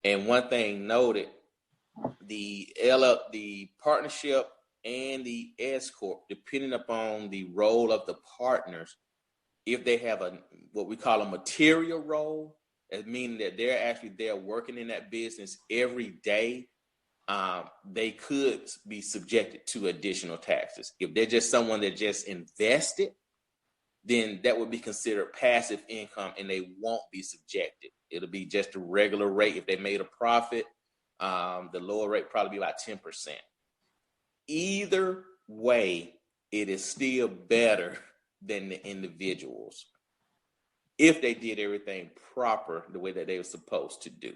And one thing noted, the partnership and the S corp, depending upon the role of the partners, if they have what we call a material role, that meaning that they're working in that business every day, they could be subjected to additional taxes. If they're just someone that just invested, then that would be considered passive income and they won't be subjected. It'll be just a regular rate. If they made a profit, the lower rate probably be about 10%. Either way, it is still better than the individuals if they did everything proper the way that they were supposed to do.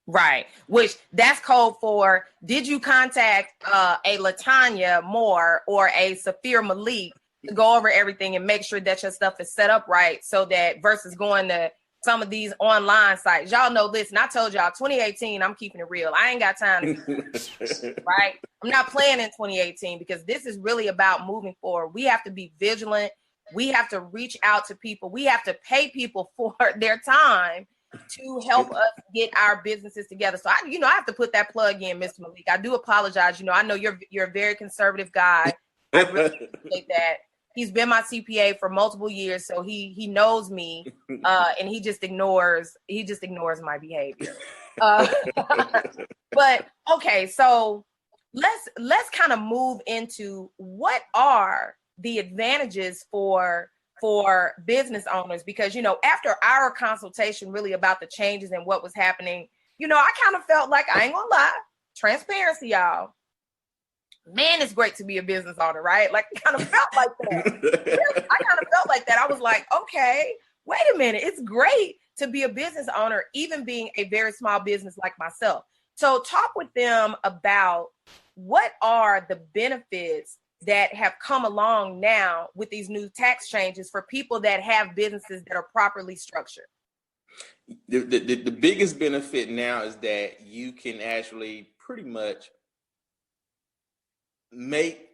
Right, which that's code for, did you contact a Latanya Moore or a Safir Malik to go over everything and make sure that your stuff is set up right, so that versus going to some of these online sites. Y'all know, listen, I told y'all 2018, I'm keeping it real. I ain't got time to right? I'm not playing in 2018 because this is really about moving forward. We have to be vigilant. We have to reach out to people. We have to pay people for their time to help us get our businesses together. So I have to put that plug in, Mr. Malik. I do apologize. I know you're a very conservative guy. I really appreciate that. He's been my CPA for multiple years, so he knows me, and he just ignores my behavior. But okay, so let's kind of move into what are the advantages for business owners, because after our consultation really about the changes and what was happening, I kind of felt like, I ain't gonna lie, transparency, y'all. Man, it's great to be a business owner, right? Like, I kind of felt like that. I was like, okay, wait a minute. It's great to be a business owner, even being a very small business like myself. So talk with them about what are the benefits that have come along now with these new tax changes for people that have businesses that are properly structured. The biggest benefit now is that you can actually pretty much make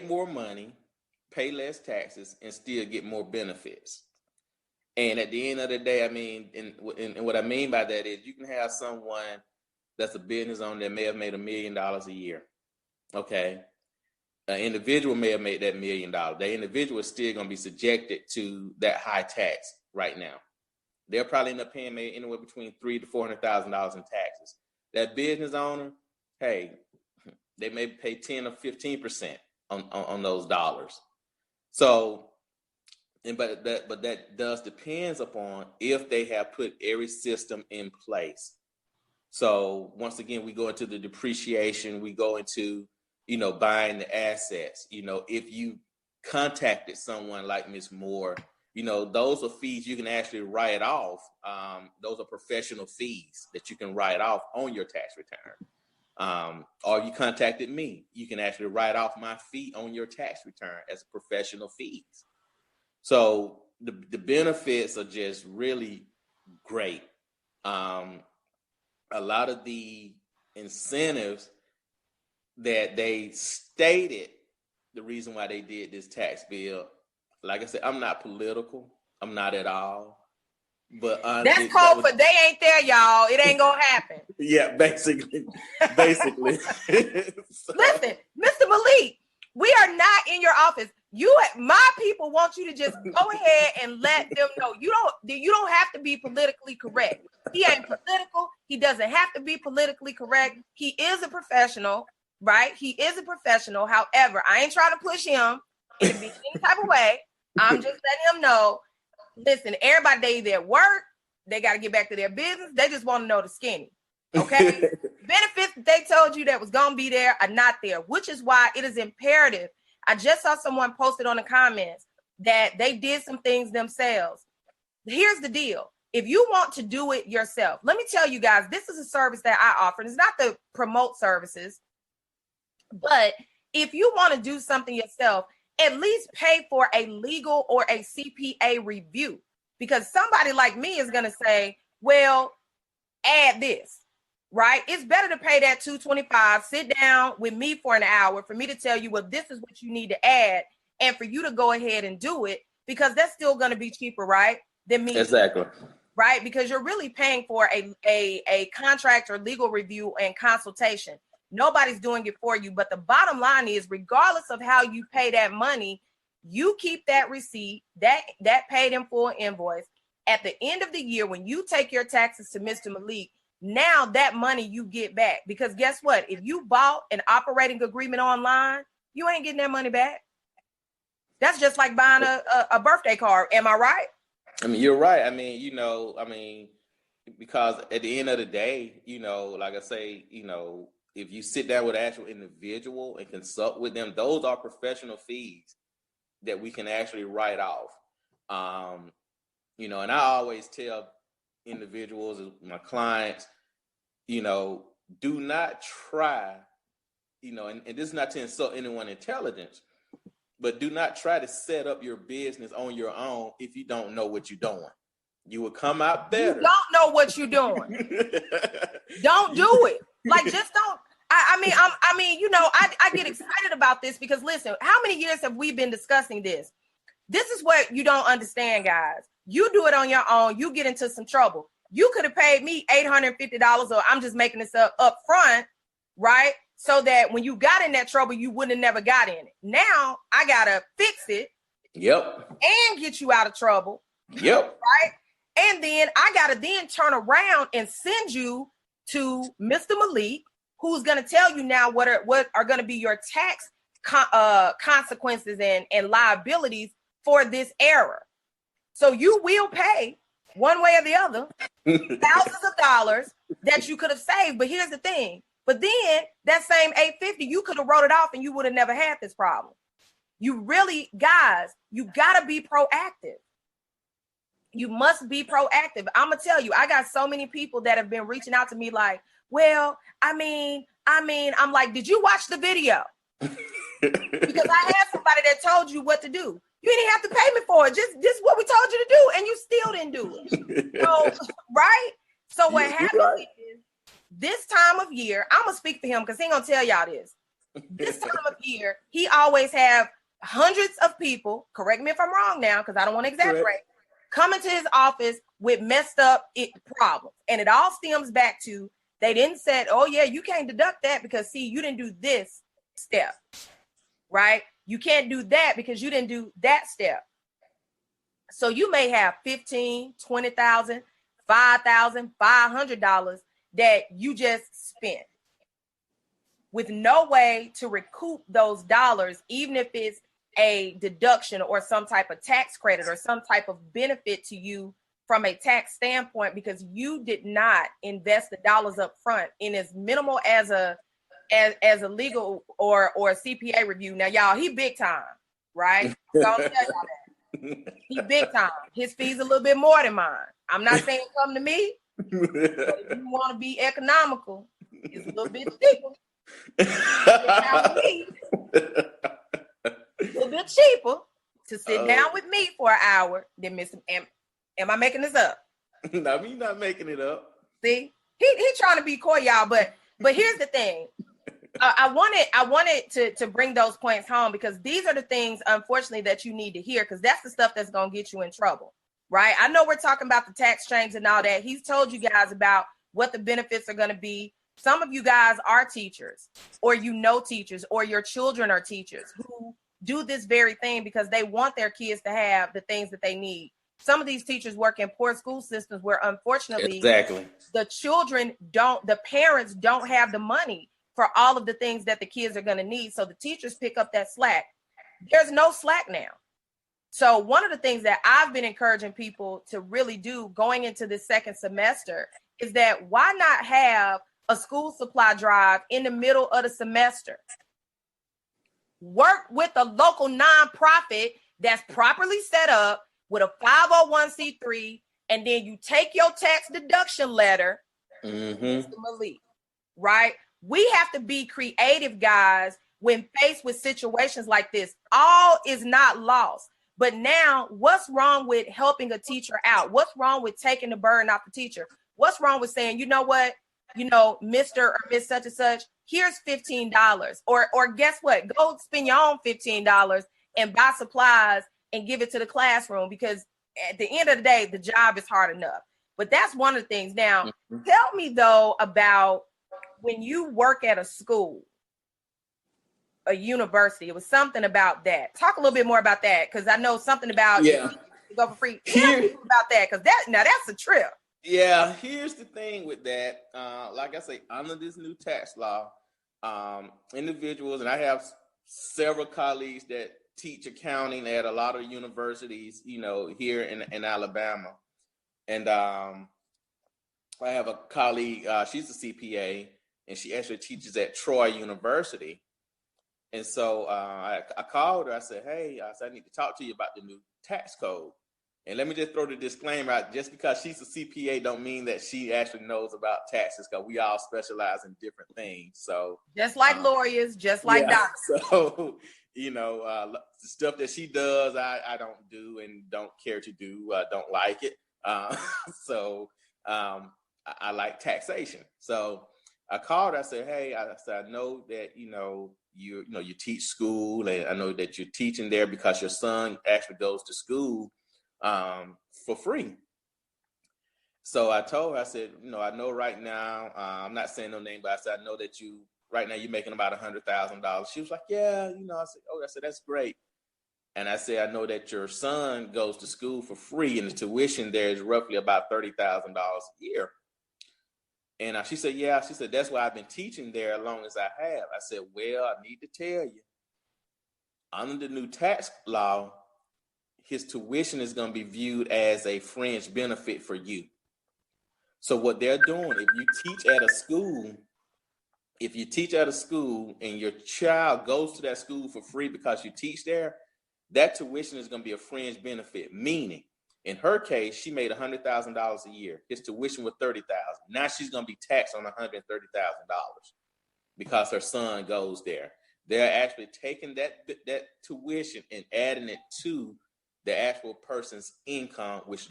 more money, pay less taxes, and still get more benefits. And at the end of the day, I mean, and what I mean by that is you can have someone that's a business owner that may have made $1 million a year. Okay. An individual may have made that $1 million. That individual is still going to be subjected to that high tax right now. They'll probably end up paying maybe anywhere between $300,000 to $400,000 in taxes. That business owner, hey, they may pay 10 or 15% on those dollars. So, but that does depends upon if they have put every system in place. So once again, we go into the depreciation, we go into, buying the assets. If you contacted someone like Ms. Moore, those are fees you can actually write off. Those are professional fees that you can write off on your tax return. Or you contacted me, you can actually write off my fee on your tax return as professional fees. So the benefits are just really great. A lot of the incentives that they stated, the reason why they did this tax bill, like I said, I'm not political. I'm not at all. But that's called for they ain't there, y'all. It ain't gonna happen. Yeah, basically. So. Listen, Mr. Malik, we are not in your office. My people want you to just go ahead and let them know you don't have to be politically correct. He ain't political. He doesn't have to be politically correct. He is a professional, right? He is a professional. However, I ain't trying to push him in any type of way. I'm just letting him know. Listen, everybody, they either at work, they got to get back to their business. They just want to know the skinny. Okay? Benefits that they told you that was going to be there are not there, which is why it is imperative. I just saw someone posted on the comments that they did some things themselves. Here's the deal. If you want to do it yourself, let me tell you guys, this is a service that I offer. It's not to promote services, but if you want to do something yourself, at least pay for a legal or a CPA review, because somebody like me is going to say, well, add this, right? It's better to pay that $225, sit down with me for an hour for me to tell you, well, this is what you need to add, and for you to go ahead and do it, because that's still going to be cheaper, right? Than me. Exactly. right? Because you're really paying for a contract or legal review and consultation. Nobody's doing it for you. But the bottom line is, regardless of how you pay that money, you keep that receipt, that paid in full invoice. At the end of the year, when you take your taxes to Mr. Malik, now that money you get back. Because guess what? If you bought an operating agreement online, you ain't getting that money back. That's just like buying a birthday card. Am I right? I mean, you're right. I mean, because at the end of the day, like I say, if you sit down with an actual individual and consult with them, those are professional fees that we can actually write off. And I always tell individuals, my clients, do not try, and this is not to insult anyone's intelligence, but do not try to set up your business on your own if you don't know what you're doing. You will come out better. You don't know what you're doing. Don't do it. Like, just don't. I get excited about this because, listen, how many years have we been discussing this? This is what you don't understand, guys. You do it on your own, you get into some trouble. You could have paid me $850, or I'm just making this up front, right? So that when you got in that trouble, you wouldn't have never got in it. Now I gotta fix it. Yep. And get you out of trouble. Yep. Right? And then I gotta then turn around and send you to Mr. Malik, who's gonna tell you now what are gonna be your tax consequences and liabilities for this error. So you will pay one way or the other thousands of dollars that you could have saved. But here's the thing. But then that same $850, you could have wrote it off and you would have never had this problem. You really, guys, you got to be proactive. You must be proactive. I'm going to tell you, I got so many people that have been reaching out to me like, well, I'm like, did you watch the video? Because I had somebody that told you what to do. You didn't have to pay me for it. Just what we told you to do, and you still didn't do it. So, right? So what happens is, this time of year, I'm gonna speak for him because he ain't gonna tell y'all this. This time of year, he always have hundreds of people, correct me if I'm wrong now, because I don't want to exaggerate, coming to his office with messed up problems. And it all stems back to, they didn't say, oh yeah, you can't deduct that because see, you didn't do this step, right? You can't do that because you didn't do that step. So you may have $15,000, $20,000, $5,000, $500 that you just spent with no way to recoup those dollars, even if it's a deduction or some type of tax credit or some type of benefit to you from a tax standpoint, because you did not invest the dollars up front in as minimal as a legal or a CPA review. Now, y'all, he big time, right? So I'm tell y'all that. He big time. His fees a little bit more than mine. I'm not saying come to me, but if you want to be economical, it's a little bit cheaper. A little bit cheaper to sit down with me for an hour than Mr. Am I making this up? No, you're not making it up. See, he trying to be coy, y'all, but here's the thing. I wanted to bring those points home because these are the things, unfortunately, that you need to hear, because that's the stuff that's going to get you in trouble, right? I know we're talking about the tax change and all that. He's told you guys about what the benefits are going to be. Some of you guys are teachers, or teachers, or your children are teachers who do this very thing because they want their kids to have the things that they need. Some of these teachers work in poor school systems where, unfortunately, the parents don't have the money for all of the things that the kids are going to need. So the teachers pick up that slack. There's no slack now. So one of the things that I've been encouraging people to really do going into this second semester is that why not have a school supply drive in the middle of the semester? Work with a local nonprofit that's properly set up with a 501c3, and then you take your tax deduction letter, Mr. Malik, right? We have to be creative, guys, when faced with situations like this. All is not lost. But now, what's wrong with helping a teacher out? What's wrong with taking the burden off the teacher? What's wrong with saying, you know what, Mr. or Miss such and such, here's $15. Or guess what? Go spend your own $15 and buy supplies and give it to the classroom, because at the end of the day, the job is hard enough. But that's one of the things. Now, Mm-hmm. tell me though about when you work at a school, a university. It was something about that. Talk a little bit more about that, because I know something about Yeah. to go for free. Tell me about that, because that's a trip. Yeah, here's the thing with that. Like I say, under this new tax law, individuals, and I have several colleagues that teach accounting at a lot of universities, here in Alabama. And I have a colleague, she's a CPA, and she actually teaches at Troy University. And so I called her. I said, hey, I need to talk to you about the new tax code. And let me just throw the disclaimer out. Just because she's a CPA don't mean that she actually knows about taxes, because we all specialize in different things. So just like lawyers, just like doctors. So, the stuff that she does, I don't do and don't care to do. Don't like it. So I like taxation. So I called her. I said, hey, I know that, you teach school, and I know that you're teaching there because your son actually goes to school for free. So I told her, I said, I know right now, I'm not saying no name, but I said, I know that right now you're making about $100,000. She was like, yeah, I said, that's great. And I said, I know that your son goes to school for free, and the tuition there is roughly about $30,000 a year. And she said, yeah. She said, that's why I've been teaching there as long as I have. I said, well, I need to tell you, under the new tax law, his tuition is going to be viewed as a fringe benefit for you. So what they're doing, if you teach at a school and your child goes to that school for free because you teach there, that tuition is going to be a fringe benefit, meaning in her case, she made $100,000 a year. His tuition was $30,000. Now she's going to be taxed on $130,000 because her son goes there. They're actually taking that tuition and adding it to the actual person's income, which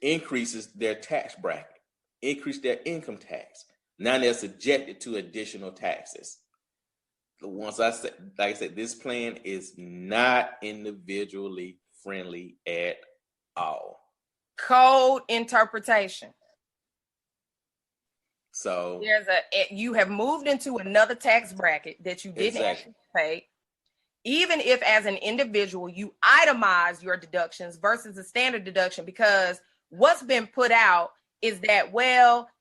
increases their tax bracket, increase their income tax. Now they're subjected to additional taxes. Like I said, this plan is not individually friendly at all. Code interpretation. So you have moved into another tax bracket that you didn't actually pay. Even if as an individual, you itemize your deductions versus a standard deduction, because what's been put out is that,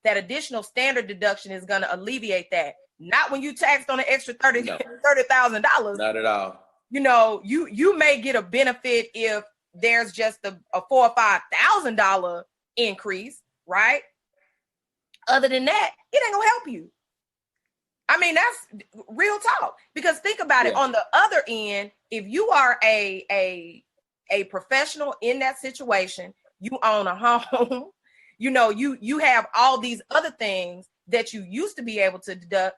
that additional standard deduction is going to alleviate that. Not when you taxed on an extra $30,000. Not at all. You may get a benefit if there's just a $4,000 or $5,000 increase, right? Other than that, it ain't gonna help you. I mean, that's real talk. Because think about it. On the other end, if you are a professional in that situation, you own a home, you have all these other things that you used to be able to deduct.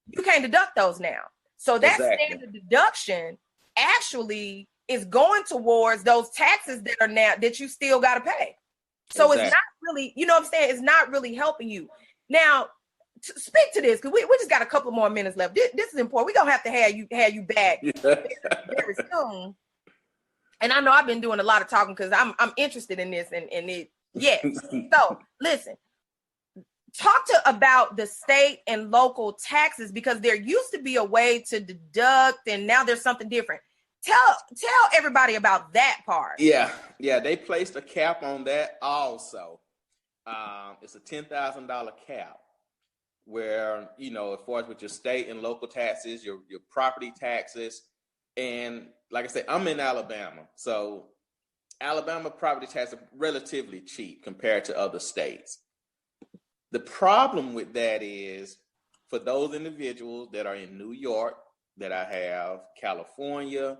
You can't deduct those now. So that standard deduction actually is going towards those taxes that are now that you still got to pay. So it's not really, you know what I'm saying? It's not really helping you. Now, speak to this, because we just got a couple more minutes left. This is important. We're gonna have to have you back very soon. And I know I've been doing a lot of talking because I'm interested in this and it. Yes. So listen, talk about the state and local taxes, because there used to be a way to deduct and now there's something different. Tell everybody about that part. Yeah, they placed a cap on that also. It's a $10,000 cap where, as far as with your state and local taxes, your property taxes. And like I said, I'm in Alabama. So Alabama property taxes are relatively cheap compared to other states. The problem with that is, for those individuals that are in New York, that I have, California,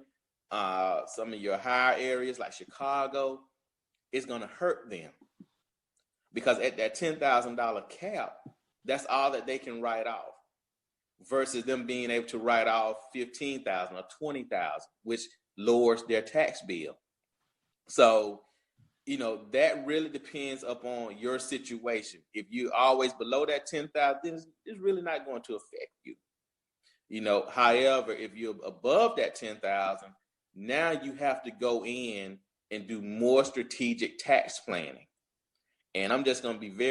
some of your higher areas like Chicago, it's going to hurt them. Because at that $10,000 cap, that's all that they can write off, versus them being able to write off $15,000 or $20,000, which lowers their tax bill. So, that really depends upon your situation. If you're always below that $10,000, it's really not going to affect you. However, if you're above that $10,000, now you have to go in and do more strategic tax planning. And I'm just going to be very